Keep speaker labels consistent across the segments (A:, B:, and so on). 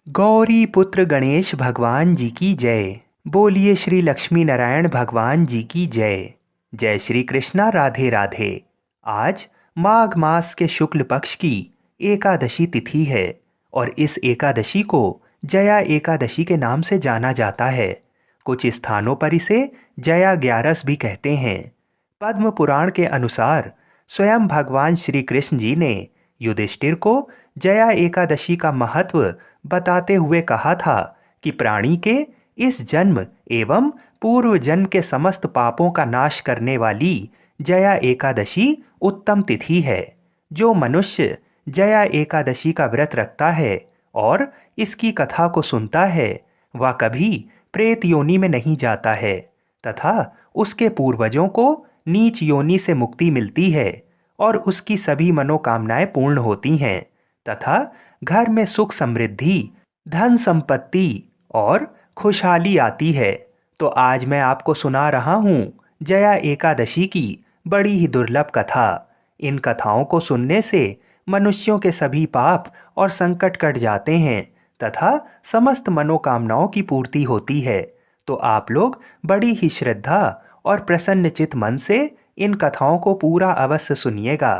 A: गौरी पुत्र गणेश भगवान जी की जय। बोलिए श्री लक्ष्मी नारायण भगवान जी की जय। जय श्री कृष्णा, राधे राधे। आज माघ मास के शुक्ल पक्ष की एकादशी तिथि है और इस एकादशी को जया एकादशी के नाम से जाना जाता है। कुछ स्थानों पर इसे जया ग्यारस भी कहते हैं। पद्म पुराण के अनुसार स्वयं भगवान श्री कृष्ण जी ने युधिष्ठिर को जया एकादशी का महत्व बताते हुए कहा था कि प्राणी के इस जन्म एवं पूर्व जन्म के समस्त पापों का नाश करने वाली जया एकादशी उत्तम तिथि है। जो मनुष्य जया एकादशी का व्रत रखता है और इसकी कथा को सुनता है वह कभी प्रेत योनि में नहीं जाता है तथा उसके पूर्वजों को नीच योनि से मुक्ति मिलती है और उसकी सभी मनोकामनाएं पूर्ण होती हैं तथा घर में सुख समृद्धि, धन संपत्ति और खुशहाली आती है। तो आज मैं आपको सुना रहा हूँ जया एकादशी की बड़ी ही दुर्लभ कथा। इन कथाओं को सुनने से मनुष्यों के सभी पाप और संकट कट जाते हैं तथा समस्त मनोकामनाओं की पूर्ति होती है। तो आप लोग बड़ी ही श्रद्धा और प्रसन्नचित मन से इन कथाओं को पूरा अवश्य सुनिएगा।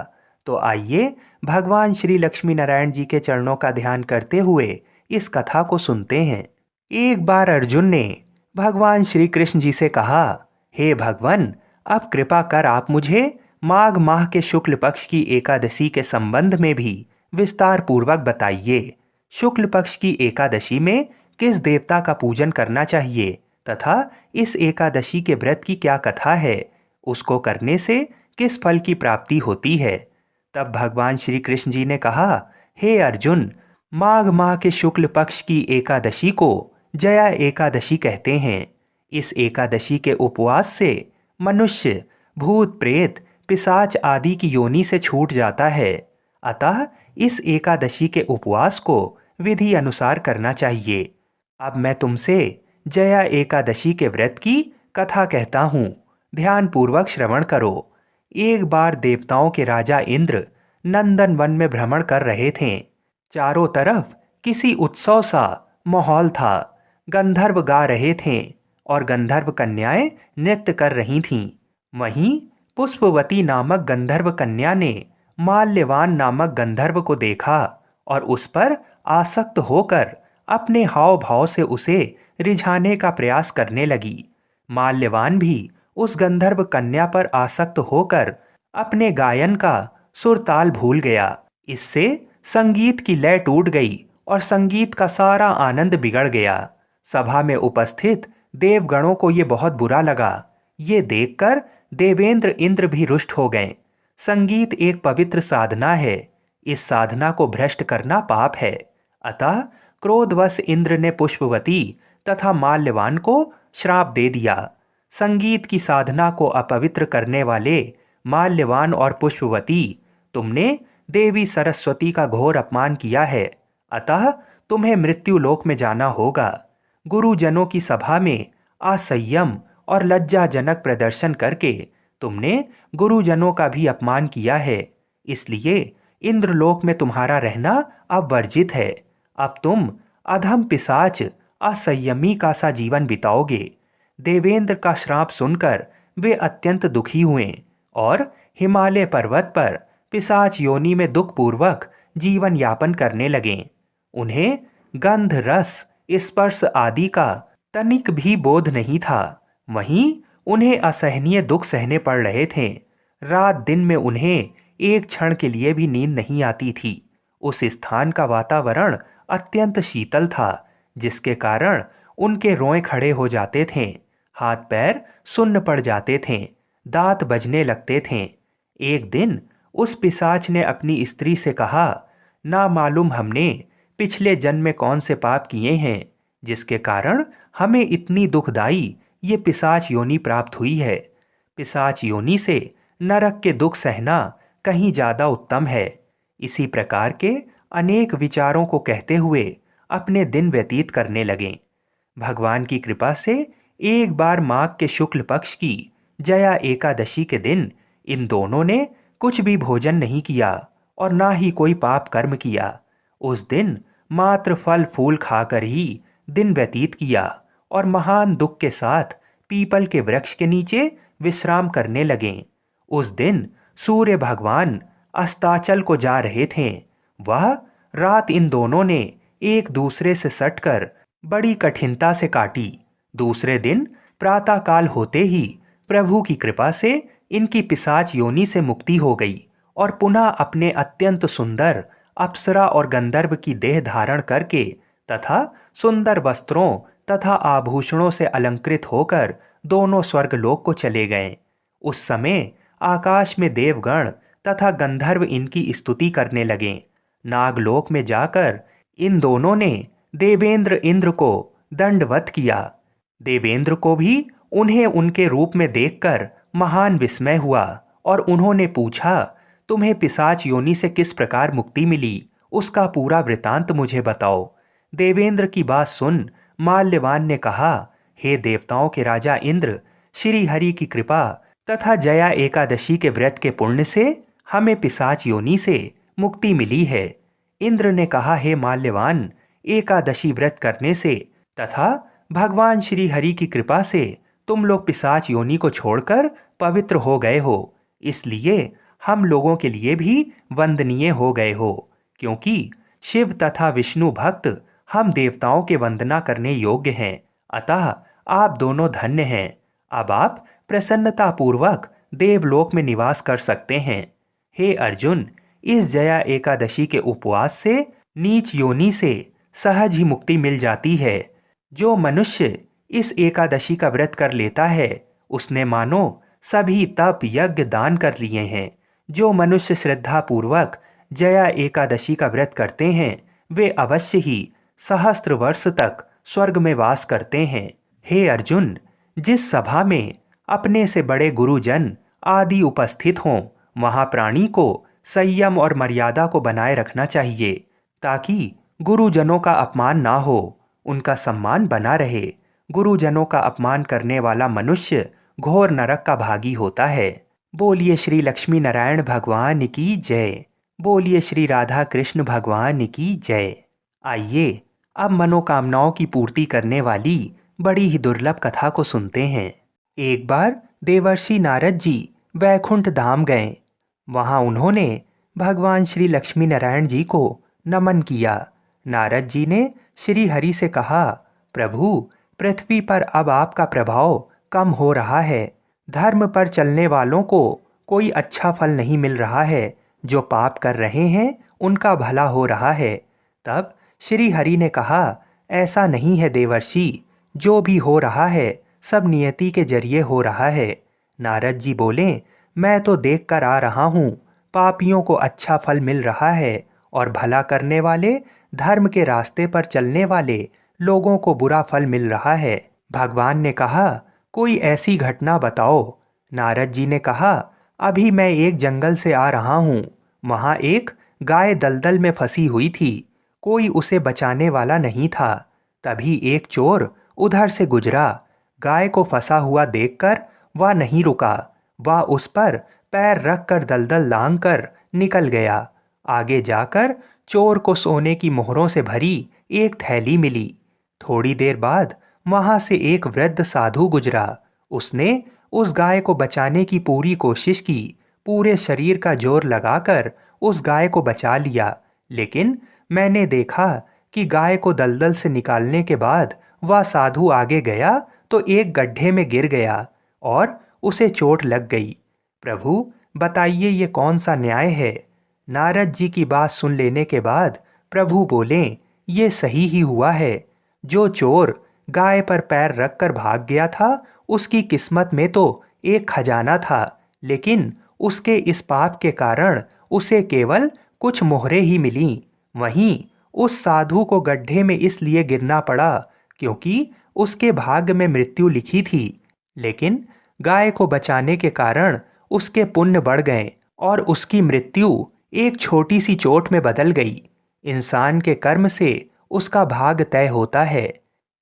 A: तो आइए भगवान श्री लक्ष्मी नारायण जी के चरणों का ध्यान करते हुए इस कथा को सुनते हैं। एक बार अर्जुन ने भगवान श्री कृष्ण जी से कहा, हे भगवान, अब कृपा कर आप मुझे माघ माह के शुक्ल पक्ष की एकादशी के संबंध में भी विस्तार पूर्वक बताइए। शुक्ल पक्ष की एकादशी में किस देवता का पूजन करना चाहिए तथा इस एकादशी के व्रत की क्या कथा है, उसको करने से किस फल की प्राप्ति होती है। तब भगवान श्री कृष्ण जी ने कहा, हे अर्जुन, माघ माह के शुक्ल पक्ष की एकादशी को जया एकादशी कहते हैं। इस एकादशी के उपवास से मनुष्य भूत प्रेत पिशाच आदि की योनि से छूट जाता है। अतः इस एकादशी के उपवास को विधि अनुसार करना चाहिए। अब मैं तुमसे जया एकादशी के व्रत की कथा कहता हूँ, ध्यान पूर्वक श्रवण करो। एक बार देवताओं के राजा इंद्र नंदन वन में भ्रमण कर रहे थे। चारों तरफ किसी उत्सव सा माहौल था। गंधर्व गा रहे थे और गंधर्व कन्याएं नृत्य कर रही थीं। वहीं पुष्पवती नामक गंधर्व कन्या ने माल्यवान नामक गंधर्व को देखा और उस पर आसक्त होकर अपने हाव भाव से उसे रिझाने का प्रयास करने लगी। माल्यवान भी उस गंधर्व कन्या पर आसक्त होकर अपने गायन का सुर ताल भूल गया। इससे संगीत की लय टूट गई और संगीत का सारा आनंद बिगड़ गया। सभा में उपस्थित देवगणों को ये बहुत बुरा लगा। ये देखकर देवेंद्र इंद्र भी रुष्ट हो गए। संगीत एक पवित्र साधना है, इस साधना को भ्रष्ट करना पाप है। अतः क्रोधवश इंद्र ने पुष्पवती तथा माल्यवान को श्राप दे दिया। संगीत की साधना को अपवित्र करने वाले माल्यवान और पुष्पवती, तुमने देवी सरस्वती का घोर अपमान किया है। अतः तुम्हें मृत्युलोक में जाना होगा। गुरुजनों की सभा में असंयम और लज्जाजनक प्रदर्शन करके तुमने गुरुजनों का भी अपमान किया है। इसलिए इंद्रलोक में तुम्हारा रहना अब वर्जित है। अब तुम अधम पिशाच असंयमी का सा जीवन बिताओगे। देवेंद्र का श्राप सुनकर वे अत्यंत दुखी हुए और हिमालय पर्वत पर पिशाच योनि में दुखपूर्वक जीवन यापन करने लगे। उन्हें गंध, रस, स्पर्श आदि का तनिक भी बोध नहीं था। वहीं उन्हें असहनीय दुख सहने पड़ रहे थे। रात दिन में उन्हें एक क्षण के लिए भी नींद नहीं आती थी। उस स्थान का वातावरण अत्यंत शीतल था, जिसके कारण उनके रोए खड़े हो जाते थे, हाथ पैर सुन्न पड़ जाते थे, दांत बजने लगते थे। एक दिन उस पिशाच ने अपनी स्त्री से कहा, ना मालूम हमने पिछले जन्म में कौन से पाप किए हैं जिसके कारण हमें इतनी दुखदाई ये पिशाच योनि प्राप्त हुई है। पिशाच योनि से नरक के दुख सहना कहीं ज़्यादा उत्तम है। इसी प्रकार के अनेक विचारों को कहते हुए अपने दिन व्यतीत करने लगे। भगवान की कृपा से एक बार माघ के शुक्ल पक्ष की जया एकादशी के दिन इन दोनों ने कुछ भी भोजन नहीं किया और ना ही कोई पाप कर्म किया। उस दिन मात्र फल फूल खाकर ही दिन व्यतीत किया और महान दुख के साथ पीपल के वृक्ष के नीचे विश्राम करने लगे। उस दिन सूर्य भगवान अस्ताचल को जा रहे थे। वह रात इन दोनों ने एक दूसरे से सटकर बड़ी कठिनता से काटी। दूसरे दिन प्रातःकाल होते ही प्रभु की कृपा से इनकी पिशाच योनि से मुक्ति हो गई और पुनः अपने अत्यंत सुंदर अप्सरा और गंधर्व की देह धारण करके तथा सुंदर वस्त्रों तथा आभूषणों से अलंकृत होकर दोनों स्वर्गलोक को चले गए। उस समय आकाश में देवगण तथा गंधर्व इनकी स्तुति करने लगे। नागलोक में जाकर इन दोनों ने देवेंद्र इंद्र को दंडवत किया। देवेंद्र को भी उन्हें उनके रूप में देखकर महान विस्मय हुआ और उन्होंने पूछा, तुम्हें पिशाच योनि से किस प्रकार मुक्ति मिली, उसका पूरा वृतांत मुझे बताओ। देवेंद्र की बात सुन माल्यवान ने कहा, हे देवताओं के राजा इंद्र, श्री हरि की कृपा तथा जया एकादशी के व्रत के पुण्य से हमें पिशाच योनि से मुक्ति मिली है। इंद्र ने कहा, हे माल्यवान, एकादशी व्रत करने से तथा भगवान श्री हरि की कृपा से तुम लोग पिशाच योनि को छोड़कर पवित्र हो गए हो, इसलिए हम लोगों के लिए भी वंदनीय हो गए हो, क्योंकि शिव तथा विष्णु भक्त हम देवताओं के वंदना करने योग्य हैं। अतः आप दोनों धन्य हैं। अब आप प्रसन्नता पूर्वक देवलोक में निवास कर सकते हैं। हे अर्जुन, इस जया एकादशी के उपवास से नीच योनि से सहज ही मुक्ति मिल जाती है। जो मनुष्य इस एकादशी का व्रत कर लेता है उसने मानो सभी तप यज्ञ दान कर लिए हैं। जो मनुष्य श्रद्धा पूर्वक जया एकादशी का व्रत करते हैं वे अवश्य ही सहस्त्र वर्ष तक स्वर्ग में वास करते हैं। हे अर्जुन, जिस सभा में अपने से बड़े गुरुजन आदि उपस्थित हों वहाँ प्राणी को संयम और मर्यादा को बनाए रखना चाहिए ताकि गुरुजनों का अपमान ना हो, उनका सम्मान बना रहे। गुरुजनों का अपमान करने वाला मनुष्य घोर नरक का भागी होता है। बोलिए श्री लक्ष्मी नारायण भगवान की जय। बोलिए श्री राधा कृष्ण भगवान की जय। आइए अब मनोकामनाओं की पूर्ति करने वाली बड़ी ही दुर्लभ कथा को सुनते हैं। एक बार देवर्षि नारद जी वैकुंठ धाम गए। वहां उन्होंने भगवान श्री लक्ष्मी नारायण जी को नमन किया। नारद जी ने श्री हरि से कहा, प्रभु, पृथ्वी पर अब आपका प्रभाव कम हो रहा है। धर्म पर चलने वालों को कोई अच्छा फल नहीं मिल रहा है। जो पाप कर रहे हैं उनका भला हो रहा है। तब श्री हरि ने कहा, ऐसा नहीं है देवर्षि, जो भी हो रहा है सब नियति के जरिए हो रहा है। नारद जी बोले, मैं तो देख कर आ रहा हूँ, पापियों को अच्छा फल मिल रहा है और भला करने वाले धर्म के रास्ते पर चलने वाले लोगों को बुरा फल मिल रहा है। भगवान ने कहा, कोई ऐसी घटना बताओ। नारद जी ने कहा, अभी मैं एक जंगल से आ रहा हूँ। वहाँ एक गाय दलदल में फंसी हुई थी। कोई उसे बचाने वाला नहीं था। तभी एक चोर उधर से गुजरा। गाय को फंसा हुआ देखकर वह नहीं रुका। वह उस पर पैर रखकर दलदल लांघकर निकल गया। आगे जाकर चोर को सोने की मोहरों से भरी एक थैली मिली। थोड़ी देर बाद वहां से एक वृद्ध साधु गुजरा। उसने उस गाय को बचाने की पूरी कोशिश की। पूरे शरीर का जोर लगाकर उस गाय को बचा लिया, लेकिन मैंने देखा कि गाय को दलदल से निकालने के बाद वह साधु आगे गया तो एक गड्ढे में गिर गया और उसे चोट लग गई। प्रभु, बताइए ये कौन सा न्याय है। नारद जी की बात सुन लेने के बाद प्रभु बोले, ये सही ही हुआ है। जो चोर गाय पर पैर रखकर भाग गया था उसकी किस्मत में तो एक खजाना था, लेकिन उसके इस पाप के कारण उसे केवल कुछ मोहरें ही मिलीं। वहीं उस साधु को गड्ढे में इसलिए गिरना पड़ा क्योंकि उसके भाग्य में मृत्यु लिखी थी, लेकिन गाय को बचाने के कारण उसके पुण्य बढ़ गए और उसकी मृत्यु एक छोटी सी चोट में बदल गई। इंसान के कर्म से उसका भाग्य तय होता है,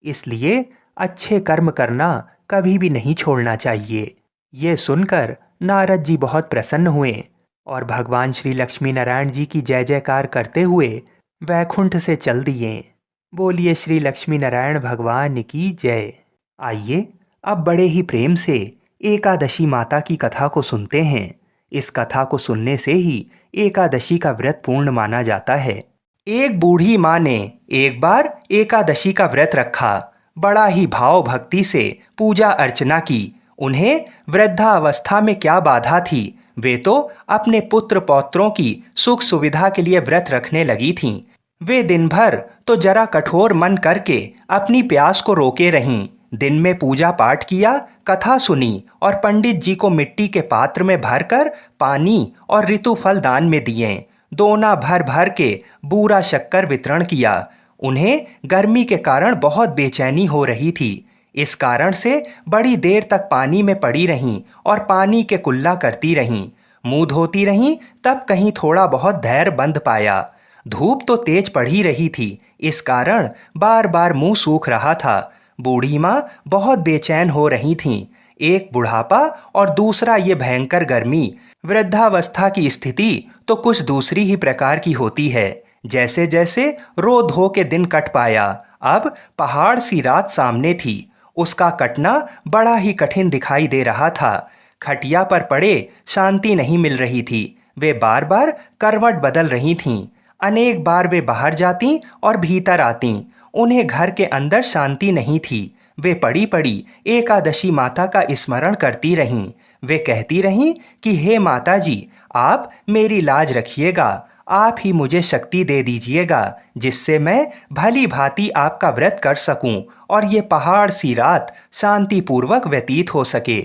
A: इसलिए अच्छे कर्म करना कभी भी नहीं छोड़ना चाहिए। ये सुनकर नारद जी बहुत प्रसन्न हुए और भगवान श्री लक्ष्मी नारायण जी की जय जयकार करते हुए वैकुंठ से चल दिए। बोलिए श्री लक्ष्मी नारायण भगवान की जय। आइए अब बड़े ही प्रेम से एकादशी माता की कथा को सुनते हैं। इस कथा को सुनने से ही एकादशी का व्रत पूर्ण माना जाता है। एक बूढ़ी माँ ने एक बार एकादशी का व्रत रखा। बड़ा ही भाव भक्ति से पूजा अर्चना की। उन्हें वृद्धावस्था में क्या बाधा थी, वे तो अपने पुत्र पौत्रों की सुख सुविधा के लिए व्रत रखने लगी थीं। वे दिन भर तो जरा कठोर मन करके अपनी प्यास को रोके रहीं। दिन में पूजा पाठ किया, कथा सुनी और पंडित जी को मिट्टी के पात्र में भरकर पानी और ऋतु फल दान में दिए। दोना भर भर के बूरा शक्कर वितरण किया। उन्हें गर्मी के कारण बहुत बेचैनी हो रही थी। इस कारण से बड़ी देर तक पानी में पड़ी रहीं और पानी के कुल्ला करती रहीं। मुंह धोती रहीं, तब कहीं थोड़ा बहुत धैर्य बंध पाया। धूप तो तेज पड़ ही रही थी, इस कारण बार बार मुंह सूख रहा था। बूढ़ी माँ बहुत बेचैन हो रही थीं। एक बुढ़ापा और दूसरा ये भयंकर गर्मी। वृद्धावस्था की स्थिति तो कुछ दूसरी ही प्रकार की होती है। जैसे जैसे रो धो के दिन कट पाया, अब पहाड़ सी रात सामने थी। उसका कटना बड़ा ही कठिन दिखाई दे रहा था। खटिया पर पड़े शांति नहीं मिल रही थी। वे बार बार करवट बदल रही थीं। अनेक बार वे बाहर जातीं और भीतर आतीं। उन्हें घर के अंदर शांति नहीं थी। वे पड़ी पड़ी एकादशी माता का स्मरण करती रहीं। वे कहती रहीं कि हे माता जी, आप मेरी लाज रखिएगा। आप ही मुझे शक्ति दे दीजिएगा, जिससे मैं भली भांति आपका व्रत कर सकूं और ये पहाड़ सी रात शांतिपूर्वक व्यतीत हो सके।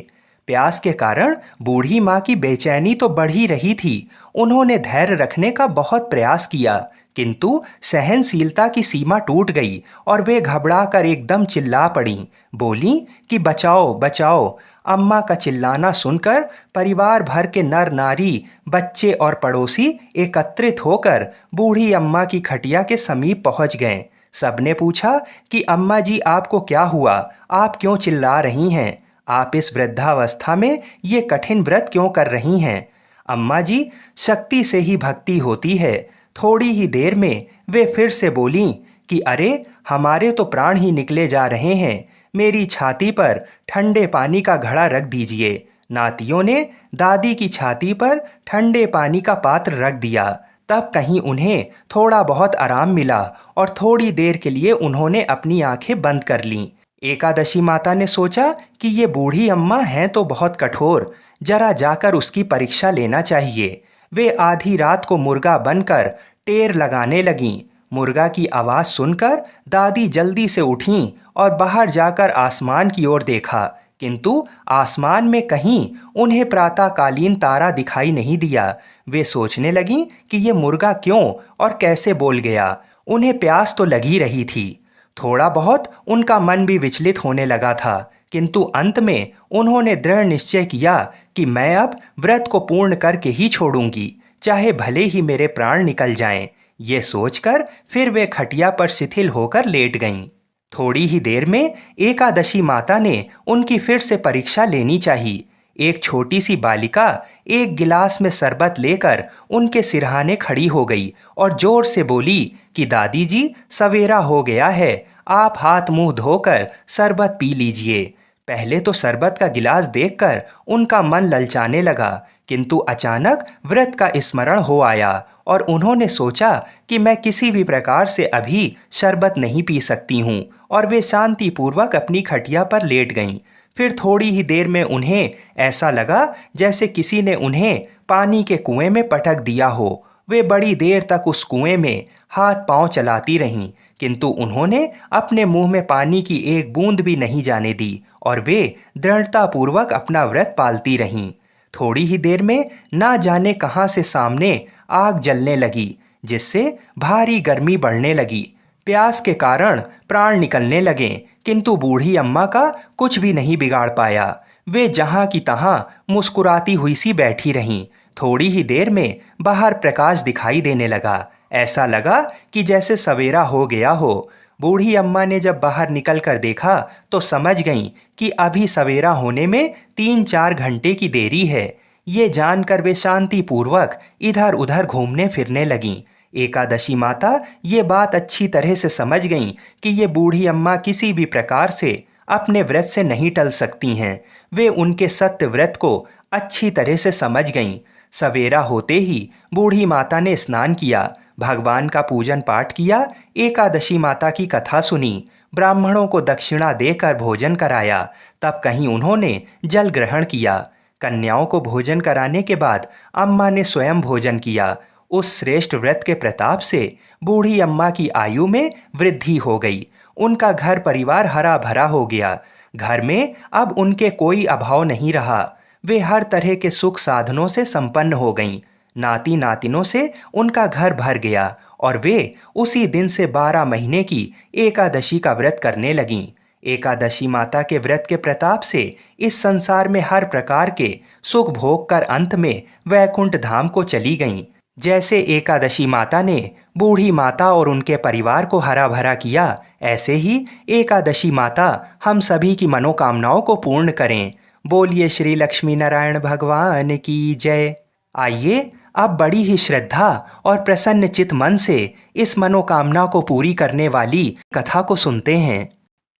A: प्यास के कारण बूढ़ी माँ की बेचैनी तो बढ़ ही रही थी। उन्होंने धैर्य रखने का बहुत प्रयास किया, किंतु सहनशीलता की सीमा टूट गई और वे घबराकर एकदम चिल्ला पड़ीं। बोलीं कि बचाओ बचाओ। अम्मा का चिल्लाना सुनकर परिवार भर के नर नारी, बच्चे और पड़ोसी एकत्रित होकर बूढ़ी अम्मा की खटिया के समीप पहुंच गए। सबने पूछा कि अम्मा जी, आपको क्या हुआ? आप क्यों चिल्ला रही हैं? आप इस वृद्धावस्था में ये कठिन व्रत क्यों कर रही हैं? अम्मा जी, शक्ति से ही भक्ति होती है। थोड़ी ही देर में वे फिर से बोलीं कि अरे, हमारे तो प्राण ही निकले जा रहे हैं। मेरी छाती पर ठंडे पानी का घड़ा रख दीजिए। नातियों ने दादी की छाती पर ठंडे पानी का पात्र रख दिया। तब कहीं उन्हें थोड़ा बहुत आराम मिला और थोड़ी देर के लिए उन्होंने अपनी आंखें बंद कर लीं। एकादशी माता ने सोचा कि ये बूढ़ी अम्मा हैं तो बहुत कठोर, जरा जाकर उसकी परीक्षा लेना चाहिए। वे आधी रात को मुर्गा बनकर टेर लगाने लगीं। मुर्गा की आवाज़ सुनकर दादी जल्दी से उठीं और बाहर जाकर आसमान की ओर देखा, किंतु आसमान में कहीं उन्हें प्रातःकालीन तारा दिखाई नहीं दिया। वे सोचने लगीं कि ये मुर्गा क्यों और कैसे बोल गया। उन्हें प्यास तो लगी रही थी। थोड़ा बहुत उनका मन भी विचलित होने लगा था, किंतु अंत में उन्होंने दृढ़ निश्चय किया कि मैं अब व्रत को पूर्ण करके ही छोड़ूंगी, चाहे भले ही मेरे प्राण निकल जाएं। ये सोचकर फिर वे खटिया पर शिथिल होकर लेट गईं। थोड़ी ही देर में एकादशी माता ने उनकी फिर से परीक्षा लेनी चाहिए। एक छोटी सी बालिका एक गिलास में शरबत लेकर उनके सिरहाने खड़ी हो गई और जोर से बोली कि दादी जी, सवेरा हो गया है, आप हाथ मुंह धोकर शरबत पी लीजिए। पहले तो शरबत का गिलास देखकर उनका मन ललचाने लगा, किंतु अचानक व्रत का स्मरण हो आया और उन्होंने सोचा कि मैं किसी भी प्रकार से अभी शरबत नहीं पी सकती हूँ, और वे शांतिपूर्वक अपनी खटिया पर लेट गईं। फिर थोड़ी ही देर में उन्हें ऐसा लगा जैसे किसी ने उन्हें पानी के कुएं में पटक दिया हो। वे बड़ी देर तक उस कुएं में हाथ पांव चलाती रहीं, किंतु उन्होंने अपने मुंह में पानी की एक बूंद भी नहीं जाने दी और वे दृढ़तापूर्वक अपना व्रत पालती रहीं। थोड़ी ही देर में ना जाने कहां से सामने आग जलने लगी, जिससे भारी गर्मी बढ़ने लगी। प्यास के कारण प्राण निकलने लगे, किंतु बूढ़ी अम्मा का कुछ भी नहीं बिगाड़ पाया। वे जहां की तहां मुस्कुराती हुई सी बैठी रहीं। थोड़ी ही देर में बाहर प्रकाश दिखाई देने लगा। ऐसा लगा कि जैसे सवेरा हो गया हो। बूढ़ी अम्मा ने जब बाहर निकल कर देखा तो समझ गईं कि अभी सवेरा होने में 3-4 घंटे की देरी है। ये जानकर वे शांतिपूर्वक इधर उधर घूमने फिरने लगीं। एकादशी माता ये बात अच्छी तरह से समझ गईं कि ये बूढ़ी अम्मा किसी भी प्रकार से अपने व्रत से नहीं टल सकती हैं। वे उनके सत्य व्रत को अच्छी तरह से समझ गईं। सवेरा होते ही बूढ़ी माता ने स्नान किया, भगवान का पूजन पाठ किया, एकादशी माता की कथा सुनी, ब्राह्मणों को दक्षिणा देकर भोजन कराया, तब कहीं उन्होंने जल ग्रहण किया। कन्याओं को भोजन कराने के बाद अम्मा ने स्वयं भोजन किया। उस श्रेष्ठ व्रत के प्रताप से बूढ़ी अम्मा की आयु में वृद्धि हो गई। उनका घर परिवार हरा भरा हो गया। घर में अब उनके कोई अभाव नहीं रहा। वे हर तरह के सुख साधनों से संपन्न हो गईं। नाती नातिनों से उनका घर भर गया और वे उसी दिन से 12 महीने की एकादशी का व्रत करने लगीं। एकादशी माता के व्रत के प्रताप से इस संसार में हर प्रकार के सुख भोग कर अंत में वैकुंठ धाम को चली गईं। जैसे एकादशी माता ने बूढ़ी माता और उनके परिवार को हरा भरा किया, ऐसे ही एकादशी माता हम सभी की मनोकामनाओं को पूर्ण करें। बोलिए श्री लक्ष्मी नारायण भगवान की जय। आइए अब बड़ी ही श्रद्धा और प्रसन्न चित मन से इस मनोकामना को पूरी करने वाली कथा को सुनते हैं।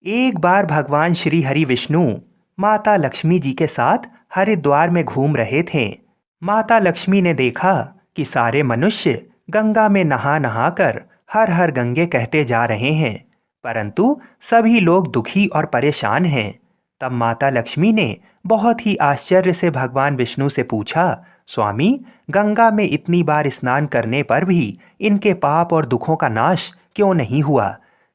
A: एक बार भगवान श्री हरि विष्णु माता लक्ष्मी जी के साथ हरिद्वार में घूम रहे थे। माता लक्ष्मी ने देखा कि सारे मनुष्य गंगा में नहा नहा कर हर हर गंगे कहते जा रहे हैं, परंतु सभी लोग दुखी और परेशान हैं। तब माता लक्ष्मी ने बहुत ही आश्चर्य से भगवान विष्णु से पूछा, स्वामी, गंगा में इतनी बार स्नान करने पर भी इनके पाप और दुखों का नाश क्यों नहीं हुआ?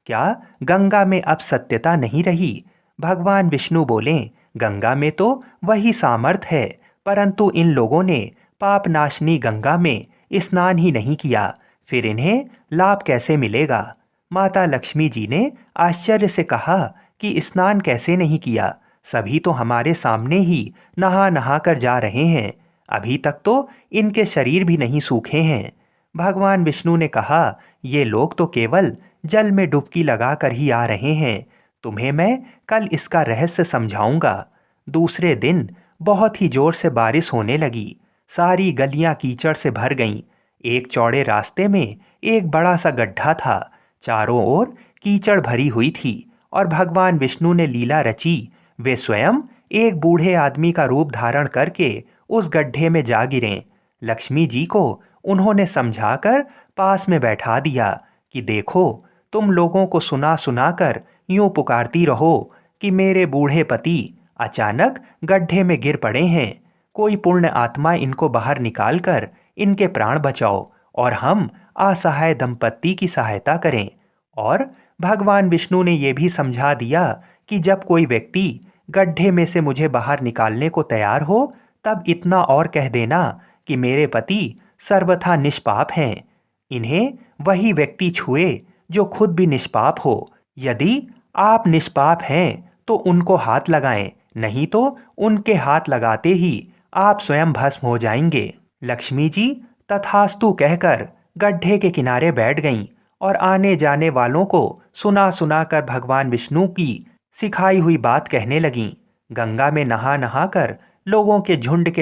A: क्या गंगा में अब सत्यता नहीं रही? भगवान विष्णु बोले, गंगा में तो वही सामर्थ है, परंतु इन लोगों ने पाप नाशनी गंगा में स्नान ही नहीं किया, फिर इन्हें लाभ कैसे मिलेगा? माता लक्ष्मी जी ने आश्चर्य से कहा कि स्नान कैसे नहीं किया? सभी तो हमारे सामने ही नहा नहा कर जा रहे हैं, अभी तक तो इनके शरीर भी नहीं सूखे हैं। भगवान विष्णु ने कहा, ये लोग तो केवल जल में डुबकी लगाकर ही आ रहे हैं, तुम्हें मैं कल इसका रहस्य समझाऊंगा। दूसरे दिन बहुत ही जोर से बारिश होने लगी। सारी गलियां कीचड़ से भर गईं। एक चौड़े रास्ते में एक बड़ा सा गड्ढा था। चारों ओर कीचड़ भरी हुई थी और भगवान विष्णु ने लीला रची। वे स्वयं एक बूढ़े आदमी का रूप धारण करके उस गड्ढे में जा गिरे। लक्ष्मी जी को उन्होंने समझाकर पास में बैठा दिया कि देखो, तुम लोगों को सुना सुनाकर यूं पुकारती रहो कि मेरे बूढ़े पति अचानक गड्ढे में गिर पड़े हैं। कोई पुण्य आत्मा इनको बाहर निकालकर इनके प्राण बचाओ और हम असहाय दंपत्ति की सहायता करें। और भगवान विष्णु ने यह भी समझा दिया कि जब कोई व्यक्ति गड्ढे में से मुझे बाहर निकालने को तैयार हो, तब इतना और कह देना कि मेरे पति सर्वथा निष्पाप हैं। इन्हें वही व्यक्ति छुए जो खुद भी निष्पाप हो। यदि आप निष्पाप हैं तो उनको हाथ लगाएं, नहीं तो उनके हाथ लगाते ही आप स्वयं भस्म हो जाएंगे। लक्ष्मी जी तथास्तु कहकर गड्ढे के किनारे बैठ गईं और आने जाने वालों को सुना सुनाकर भगवान विष्णु की सिखाई हुई बात कहने लगीं। गंगा में नहा नहा कर लोगों के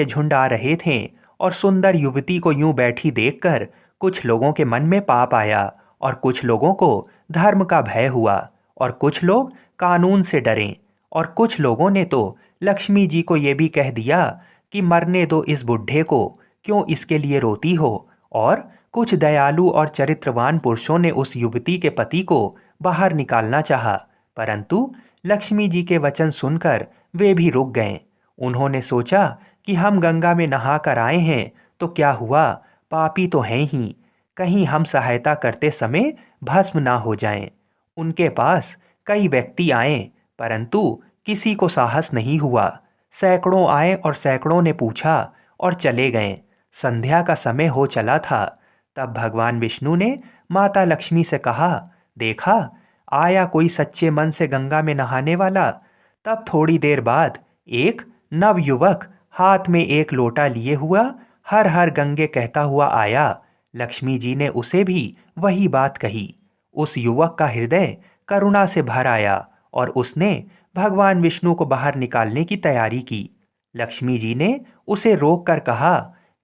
A: झुंड आ रहे थे और सुंदर युवती को यूं बैठी देखकर कुछ लोगों के मन में पाप आया और कुछ लोगों को धर्म का भय हुआ और कुछ लोग कानून से डरे और कुछ लोगों ने तो लक्ष्मी जी को ये भी कह दिया कि मरने दो इस बुढ़े को, क्यों इसके लिए रोती हो। और कुछ दयालु और चरित्रवान पुरुषों ने उस युवती के पति को बाहर निकालना चाहा, परंतु लक्ष्मी जी के वचन सुनकर वे भी रुक गए। उन्होंने सोचा कि हम गंगा में नहा कर आए हैं तो क्या हुआ, पापी तो हैं ही, कहीं हम सहायता करते समय भस्म ना हो जाएं। उनके पास कई व्यक्ति आए, परंतु किसी को साहस नहीं हुआ। सैकड़ों आए और सैकड़ों ने पूछा और चले गए। संध्या का समय हो चला था। तब भगवान विष्णु ने माता लक्ष्मी से कहा, देखा, आया कोई सच्चे मन से गंगा में नहाने वाला। तब थोड़ी देर बाद एक नवयुवक हाथ में एक लोटा लिए हुआ हर हर गंगे कहता हुआ आया। लक्ष्मी जी ने उसे भी वही बात कही। उस युवक का हृदय करुणा से भर आया और उसने भगवान विष्णु को बाहर निकालने की तैयारी की। लक्ष्मी जी ने उसे रोक कर कहा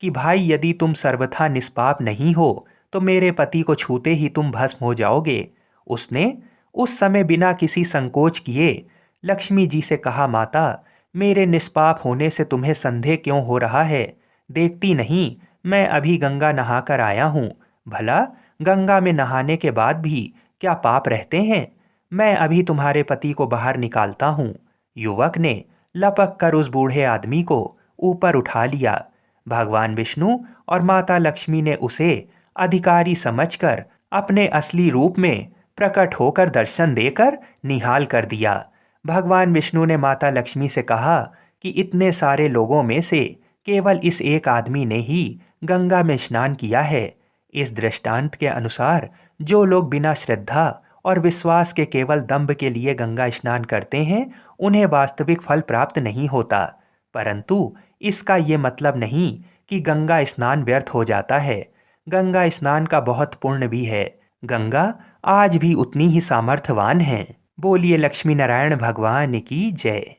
A: कि भाई, यदि तुम सर्वथा निष्पाप नहीं हो तो मेरे पति को छूते ही तुम भस्म हो जाओगे। उसने उस समय बिना किसी संकोच किए लक्ष्मी जी से कहा, माता, मेरे निष्पाप होने से तुम्हें संदेह क्यों हो रहा है? देखती नहीं, मैं अभी गंगा नहाकर आया हूँ। भला गंगा में नहाने के बाद भी क्या पाप रहते हैं? मैं अभी तुम्हारे पति को बाहर निकालता हूँ। युवक ने लपक कर उस बूढ़े आदमी को ऊपर उठा लिया। भगवान विष्णु और माता लक्ष्मी ने उसे अधिकारी समझकर अपने असली रूप में प्रकट होकर दर्शन देकर निहाल कर दिया। भगवान विष्णु ने माता लक्ष्मी से कहा कि इतने सारे लोगों में से केवल इस एक आदमी ने ही गंगा में स्नान किया है। इस दृष्टांत के अनुसार जो लोग बिना श्रद्धा और विश्वास के केवल दंभ के लिए गंगा स्नान करते हैं, उन्हें वास्तविक फल प्राप्त नहीं होता। परंतु इसका ये मतलब नहीं कि गंगा स्नान व्यर्थ हो जाता है। गंगा स्नान का बहुत पुण्य भी है। गंगा आज भी उतनी ही सामर्थ्यवान है। बोलिए लक्ष्मी नारायण भगवान की जय।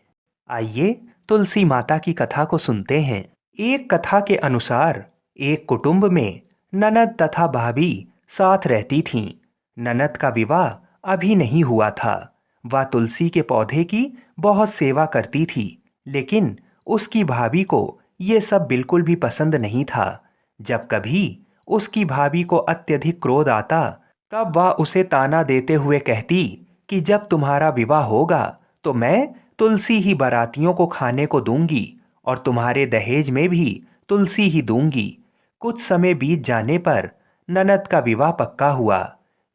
A: आइए तुलसी माता की कथा को सुनते हैं। एक कथा के अनुसार एक कुटुंब में ननद तथा भाभी साथ रहती थीं। ननद का विवाह अभी नहीं हुआ था। वह तुलसी के पौधे की बहुत सेवा करती थी, लेकिन उसकी भाभी को ये सब बिल्कुल भी पसंद नहीं था। जब कभी उसकी भाभी को अत्यधिक क्रोध आता, तब वह उसे ताना देते हुए कहती कि जब तुम्हारा विवाह होगा तो मैं तुलसी ही बारातियों को खाने को दूंगी और तुम्हारे दहेज में भी तुलसी ही दूंगी। कुछ समय बीत जाने पर ननद का विवाह पक्का हुआ।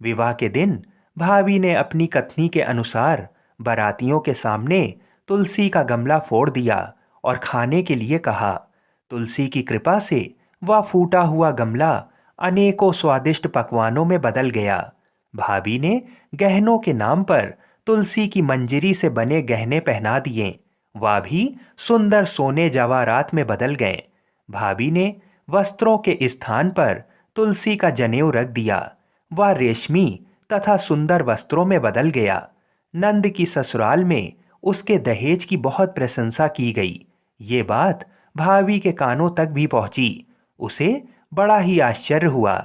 A: विवाह के दिन भाभी ने अपनी कथनी के अनुसार बारातियों के सामने तुलसी का गमला फोड़ दिया और खाने के लिए कहा। तुलसी की कृपा से वह फूटा हुआ गमला अनेकों स्वादिष्ट पकवानों में बदल गया। भाभी ने गहनों के नाम पर तुलसी की मंजरी से बने गहने पहना दिए। वह भी सुंदर सोने जवाहरात में बदल गए। भाभी ने वस्त्रों के स्थान पर तुलसी का जनेऊ रख दिया। वह रेशमी तथा सुंदर वस्त्रों में बदल गया। नंद की ससुराल में उसके दहेज की बहुत प्रशंसा की गई। ये बात भाभी के कानों तक भी पहुंची। उसे बड़ा ही आश्चर्य हुआ।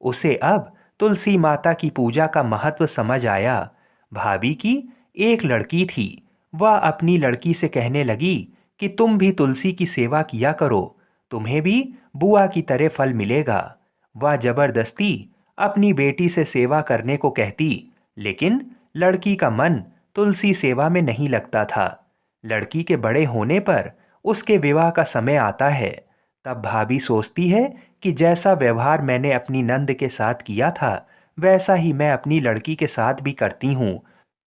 A: उसे अब तुलसी माता की पूजा का महत्व समझ आया। भाभी की एक लड़की थी। वह अपनी लड़की से कहने लगी कि तुम भी तुलसी की सेवा किया करो, तुम्हें भी बुआ की तरह फल मिलेगा। वह जबरदस्ती अपनी बेटी से सेवा करने को कहती, लेकिन लड़की का मन तुलसी सेवा में नहीं लगता था। लड़की के बड़े होने पर उसके विवाह का समय आता है। तब भाभी सोचती है कि जैसा व्यवहार मैंने अपनी नंद के साथ किया था, वैसा ही मैं अपनी लड़की के साथ भी करती हूँ,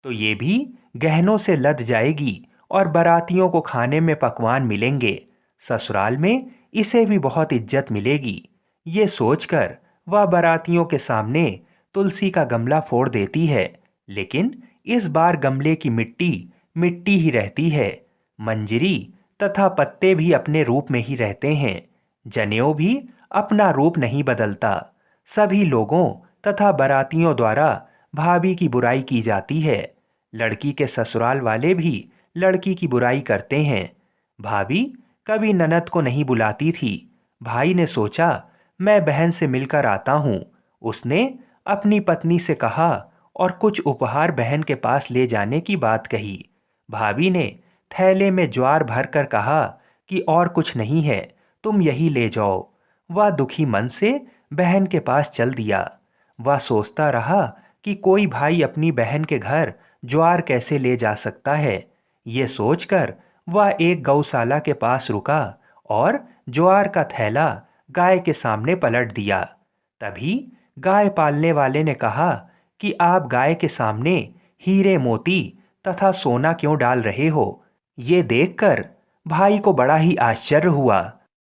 A: तो ये भी गहनों से लद जाएगी और बारातियों को खाने में पकवान मिलेंगे। ससुराल में इसे भी बहुत इज्जत मिलेगी। ये सोचकर वह बारातियों के सामने तुलसी का गमला फोड़ देती है, लेकिन इस बार गमले की मिट्टी मिट्टी ही रहती है। मंजरी तथा पत्ते भी अपने रूप में ही रहते हैं। जनेऊ भी अपना रूप नहीं बदलता। सभी लोगों तथा बारातियों द्वारा भाभी की बुराई की जाती है। लड़की के ससुराल वाले भी लड़की की बुराई करते हैं। भाभी कभी ननद को नहीं बुलाती थी। भाई ने सोचा, मैं बहन से मिलकर आता हूँ। उसने अपनी पत्नी से कहा और कुछ उपहार बहन के पास ले जाने की बात कही। भाभी ने थैले में ज्वार भर कर कहा कि और कुछ नहीं है, तुम यही ले जाओ। वह दुखी मन से बहन के पास चल दिया। वह सोचता रहा कि कोई भाई अपनी बहन के घर ज्वार कैसे ले जा सकता है। ये सोचकर वह एक गौशाला के पास रुका और ज्वार का थैला गाय के सामने पलट दिया। तभी गाय पालने वाले ने कहा कि आप गाय के सामने हीरे मोती तथा सोना क्यों डाल रहे हो? ये देखकर भाई को बड़ा ही आश्चर्य हुआ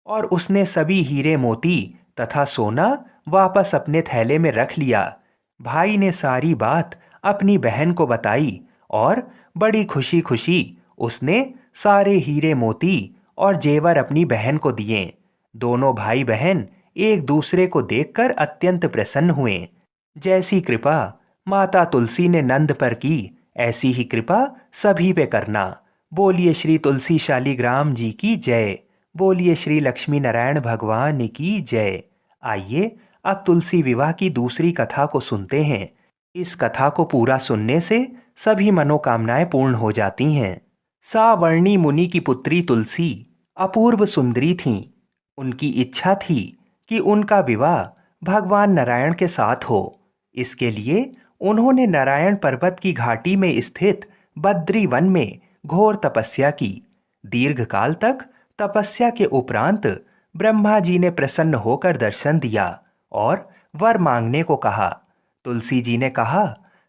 A: और उसने सभी हीरे मोती तथा सोना वापस अपने थैले में रख लिया। भाई ने सारी बात अपनी बहन को बताई और बड़ी खुशी खुशी उसने सारे हीरे मोती और जेवर अपनी बहन को दिए। दोनों भाई बहन एक दूसरे को देखकर अत्यंत प्रसन्न हुए। जैसी कृपा माता तुलसी ने नंद पर की, ऐसी ही कृपा सभी पे करना। बोलिए श्री तुलसी शालीग्राम जी की जय। बोलिए श्री लक्ष्मी नारायण भगवान की जय। आइए अब तुलसी विवाह की दूसरी कथा को सुनते हैं। इस कथा को पूरा सुनने से सभी मनोकामनाएं पूर्ण हो जाती हैं। सावर्णी मुनि की पुत्री तुलसी अपूर्व सुंदरी थीं। उनकी इच्छा थी कि उनका विवाह भगवान नारायण के साथ हो। इसके लिए उन्होंने नारायण पर्वत की घाटी में स्थित बद्री वन में घोर तपस्या की। दीर्घकाल तक तपस्या के उपरांत ब्रह्मा जी ने प्रसन्न होकर दर्शन दिया और वर मांगने को कहा। तुलसी जी ने कहा,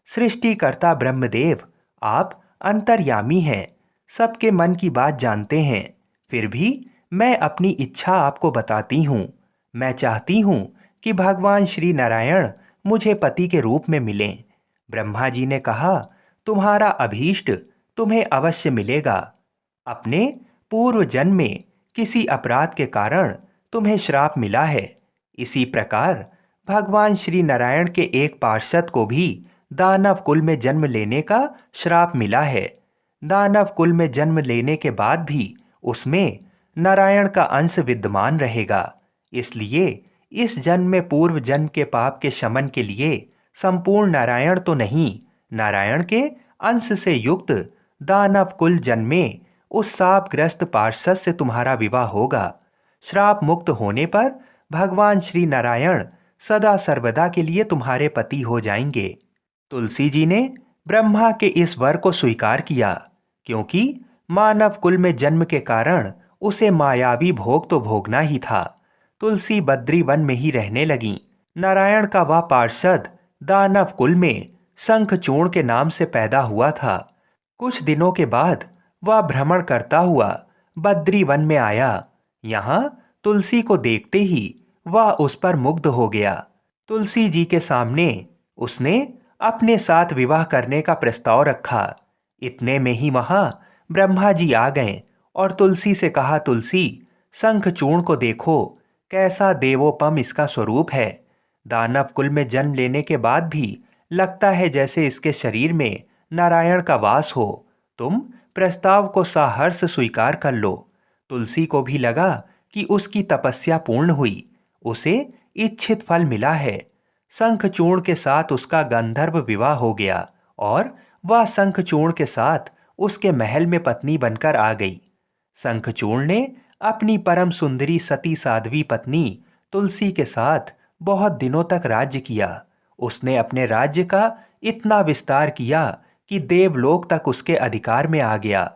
A: सृष्टिकर्ता ब्रह्मदेव, आप अंतर्यामी हैं, सबके मन की बात जानते हैं। फिर भी मैं अपनी इच्छा आपको बताती हूँ। मैं चाहती हूँ कि भगवान श्री नारायण मुझे पति के रूप में मिलें। ब्रह्मा जी ने कहा, तुम्हारा अभीष्ट तुम्हें अवश्य मिलेगा। अपने पूर्व जन्म में किसी अपराध के कारण तुम्हें श्राप मिला है। इसी प्रकार भगवान श्री नारायण के एक पार्षद को भी दानव कुल में जन्म लेने का श्राप मिला है। दानव कुल में जन्म लेने के बाद भी उसमें नारायण का अंश विद्यमान रहेगा। इसलिए इस जन्म में पूर्व जन्म के पाप के शमन के लिए संपूर्ण नारायण तो नहीं, नारायण के अंश से युक्त दानव कुल जन्म में उस शापग्रस्त पार्षद से तुम्हारा विवाह होगा। श्राप मुक्त होने पर भगवान श्री नारायण सदा सर्वदा के लिए तुम्हारे पति हो जाएंगे। तुलसी जी ने ब्रह्मा के इस वर को स्वीकार किया, क्योंकि मानव कुल में जन्म के कारण उसे मायावी भोग तो भोगना ही था। तुलसी बद्री वन में ही रहने लगी। नारायण का वह पार्षद दानव कुल में शंखचूर्ण के नाम से पैदा हुआ था। कुछ दिनों के बाद वह भ्रमण करता हुआ बद्री वन में आया। यहाँ तुलसी को देखते ही वह उस पर मुग्ध हो गया। तुलसी जी के सामने उसने अपने साथ विवाह करने का प्रस्ताव रखा। इतने में ही वहां ब्रह्मा जी आ गए और तुलसी से कहा, तुलसी, शंखचूर्ण को देखो, कैसा देवोपम इसका स्वरूप है। दानव कुल में जन्म लेने के बाद भी लगता है जैसे इसके शरीर में नारायण का वास हो। तुम प्रस्ताव को साहर्ष स्वीकार कर लो। तुलसी को भी लगा कि उसकी तपस्या पूर्ण हुई, उसे इच्छित फल मिला है। शंखचूर्ण के साथ उसका गंधर्व विवाह हो गया और वह शंखचूर्ण के साथ उसके महल में पत्नी बनकर आ गई। शंखचूर्ण ने अपनी परम सुंदरी सती साध्वी पत्नी तुलसी के साथ बहुत दिनों तक राज्य किया। उसने अपने राज्य का इतना विस्तार किया कि देवलोक तक उसके अधिकार में आ गया।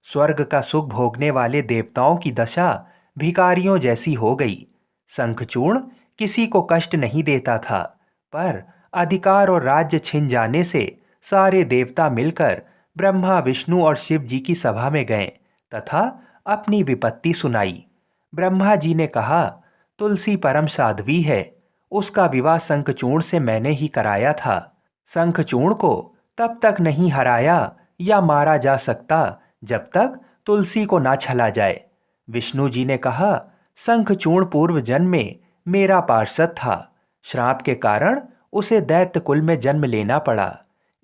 A: स्वर्ग का सुख भोगने वाले देवताओं की दशा भिखारियों जैसी हो गई। शंखचूर्ण किसी को कष्ट नहीं देता था, पर अधिकार और राज्य छिन जाने से सारे देवता मिलकर ब्रह्मा, विष्णु और शिव जी की सभा में गए तथा अपनी विपत्ति सुनाई। ब्रह्मा जी ने कहा, तुलसी परम साध्वी है, उसका विवाह शंखचूर्ण से मैंने ही कराया था। शंखचूर्ण को तब तक नहीं हराया या मारा जा सकता जब तक तुलसी को ना छला जाए। विष्णु जी ने कहा, शंखचूर्ण पूर्व जन्म में मेरा पार्षद था। श्राप के कारण उसे दैत्य कुल में जन्म लेना पड़ा।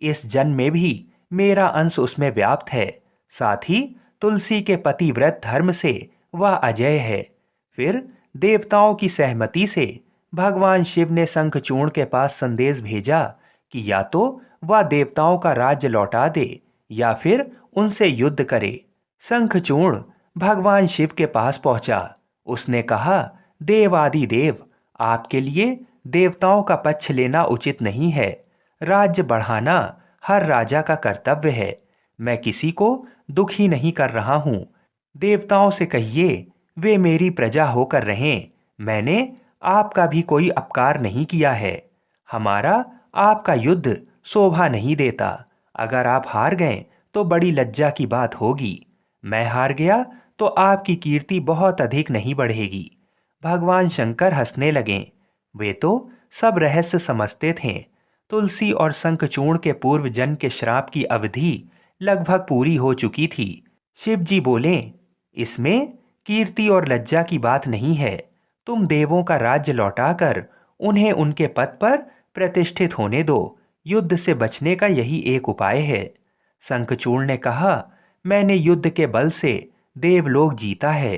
A: इस जन्म में भी मेरा अंश उसमें व्याप्त है। साथ ही तुलसी के पतिव्रत धर्म से वह अजय है। फिर देवताओं की सहमति से भगवान शिव ने शंखचूर्ण के पास संदेश भेजा कि या तो वह देवताओं का राज्य लौटा दे या फिर उनसे युद्ध करे। शंखचूर्ण भगवान शिव के पास पहुंचा। उसने कहा, देवादि देव, आपके लिए देवताओं का पक्ष लेना उचित नहीं है। राज्य बढ़ाना हर राजा का कर्तव्य है। मैं किसी को दुखी नहीं कर रहा हूँ। देवताओं से कहिए वे मेरी प्रजा होकर रहें। मैंने आपका भी कोई अपकार नहीं किया है। हमारा आपका युद्ध शोभा नहीं देता। अगर आप हार गए तो बड़ी लज्जा की बात होगी। मैं हार गया तो आपकी कीर्ति बहुत अधिक नहीं बढ़ेगी। भगवान शंकर हंसने लगे। वे तो सब रहस्य समझते थे। तुलसी और शंखचूर्ण के पूर्व जन्म के श्राप की अवधि लगभग पूरी हो चुकी थी। शिव जी बोले, इसमें कीर्ति और लज्जा की बात नहीं है। तुम देवों का राज्य लौटाकर उन्हें उनके पद पर प्रतिष्ठित होने दो। युद्ध से बचने का यही एक उपाय है। शंखचूर्ण ने कहा, मैंने युद्ध के बल से देवलोक जीता है।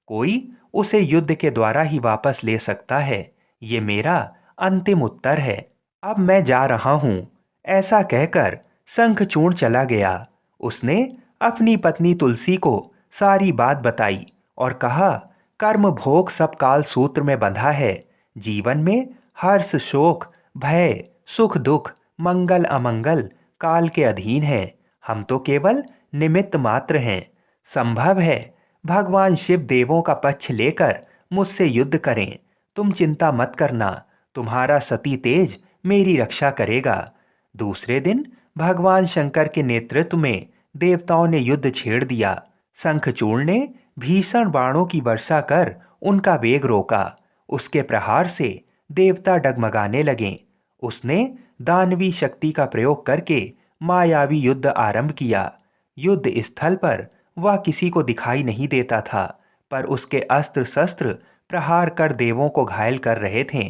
A: कोई उसे युद्ध के द्वारा ही वापस ले सकता है। ये मेरा अंतिम उत्तर है। अब मैं जा रहा हूँ। ऐसा कहकर शंखचूर्ण चला गया। उसने अपनी पत्नी तुलसी को सारी बात बताई और कहा, कर्म भोग सब काल सूत्र में बंधा है। जीवन में हर्ष शोक भय सुख दुख मंगल अमंगल काल के अधीन है। हम तो केवल निमित्त मात्र हैं। संभव है भगवान शिव देवों का पक्ष लेकर मुझसे युद्ध करें। तुम चिंता मत करना, तुम्हारा सती तेज मेरी रक्षा करेगा। दूसरे दिन भगवान शंकर के नेतृत्व में देवताओं ने युद्ध छेड़ दिया। शंखचूर्ण ने भीषण बाणों की वर्षा कर उनका वेग रोका। उसके प्रहार से देवता डगमगाने लगे। उसने दानवी शक्ति का प्रयोग करके मायावी युद्ध आरंभ किया। युद्ध स्थल पर वह किसी को दिखाई नहीं देता था, पर उसके अस्त्र शस्त्र प्रहार कर देवों को घायल कर रहे थे।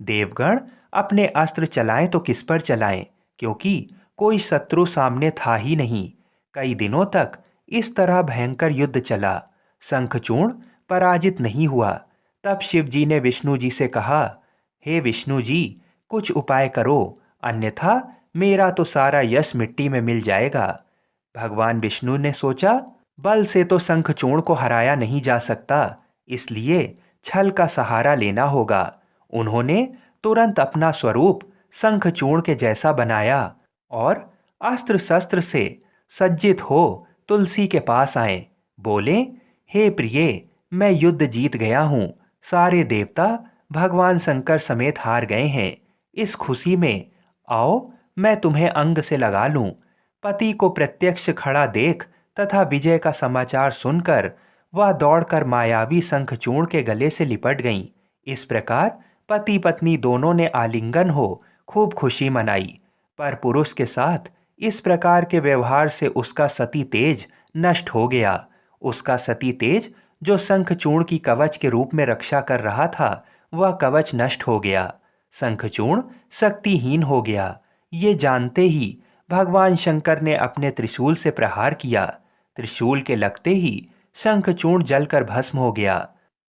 A: देवगण अपने अस्त्र चलाएं तो किस पर चलाएं, क्योंकि कोई शत्रु सामने था ही नहीं। कई दिनों तक इस तरह भयंकर युद्ध चला। शंखचूर्ण पराजित नहीं हुआ। तब शिव जी ने विष्णु जी से कहा, हे विष्णु जी, कुछ उपाय करो, अन्यथा मेरा तो सारा यश मिट्टी में मिल जाएगा। भगवान विष्णु ने सोचा, बल से तो शंखचूर्ण को हराया नहीं जा सकता, इसलिए छल का सहारा लेना होगा। उन्होंने तुरंत अपना स्वरूप शंखचूर्ण के जैसा बनाया और अस्त्र शस्त्र से सज्जित हो तुलसी के पास आए। बोले, हे प्रिय, मैं युद्ध जीत गया हूँ। सारे देवता भगवान शंकर समेत हार गए हैं। इस खुशी में आओ मैं तुम्हें अंग से लगा लूं। पति को प्रत्यक्ष खड़ा देख तथा विजय का समाचार सुनकर वह दौड़कर मायावी शंखचूर्ण के गले से लिपट गईं। इस प्रकार पति पत्नी दोनों ने आलिंगन हो खूब खुशी मनाई। पर पुरुष के साथ इस प्रकार के व्यवहार से उसका सती तेज नष्ट हो गया। उसका सती तेज जो शंखचूर्ण की कवच के रूप में रक्षा कर रहा था, वह कवच नष्ट हो गया। शंखचूर्ण शक्तिहीन हो गया। ये जानते ही भगवान शंकर ने अपने त्रिशूल से प्रहार किया। त्रिशूल के लगते ही शंखचूर्ण जलकर भस्म हो गया।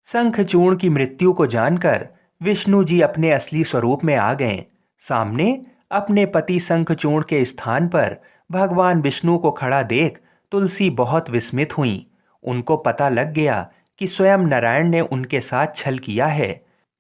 A: शंखचूर्ण की मृत्यु को जानकर विष्णु जी अपने असली स्वरूप में आ गए। सामने अपने पति शंखचूर्ण के स्थान पर भगवान विष्णु को खड़ा देख तुलसी बहुत विस्मित हुई। उनको पता लग गया कि स्वयं नारायण ने उनके साथ छल किया है।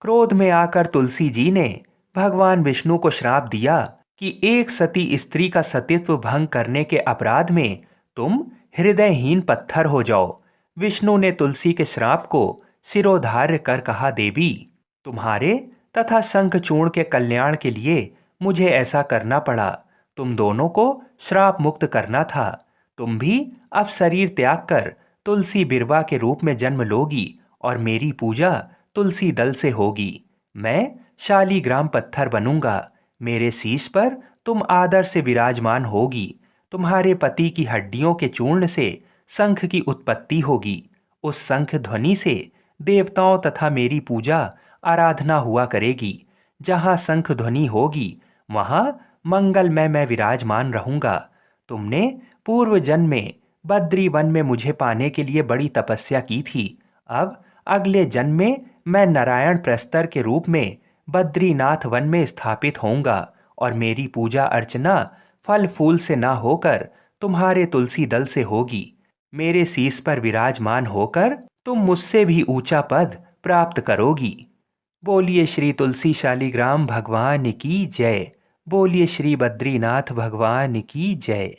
A: क्रोध में आकर तुलसी जी ने भगवान विष्णु को श्राप दिया कि एक सती स्त्री का सतीत्व भंग करने के अपराध में तुम हृदयहीन पत्थर हो जाओ। विष्णु ने तुलसी के श्राप को सिरोधार्य कर कहा, देवी, तुम्हारे तथा शंखचूर्ण के कल्याण के लिए मुझे ऐसा करना पड़ा। तुम दोनों को श्राप मुक्त करना था। तुम भी अब शरीर त्याग कर तुलसी बिरवा के रूप में जन्म लोगी और मेरी पूजा तुलसी दल से होगी। मैं शालीग्राम पत्थर बनूंगा। मेरे शीश पर तुम आदर से विराजमान होगी। तुम्हारे पति की हड्डियों के चूर्ण से शंख की उत्पत्ति होगी। उस शंख ध्वनि से देवताओं तथा मेरी पूजा आराधना हुआ करेगी। जहाँ शंख ध्वनि होगी वहाँ मंगलमय मैं विराजमान रहूंगा। तुमने पूर्व जन्म में बद्री वन में मुझे पाने के लिए बड़ी तपस्या की थी। अब अगले जन्म में मैं नारायण प्रस्तर के रूप में बद्रीनाथ वन में स्थापित होऊंगा और मेरी पूजा अर्चना फल फूल से ना होकर तुम्हारे तुलसी दल से होगी। मेरे शीश पर विराजमान होकर तुम मुझसे भी ऊंचा पद प्राप्त करोगी। बोलिए श्री तुलसी शालीग्राम भगवान की जय। बोलिए श्री बद्रीनाथ भगवान की जय।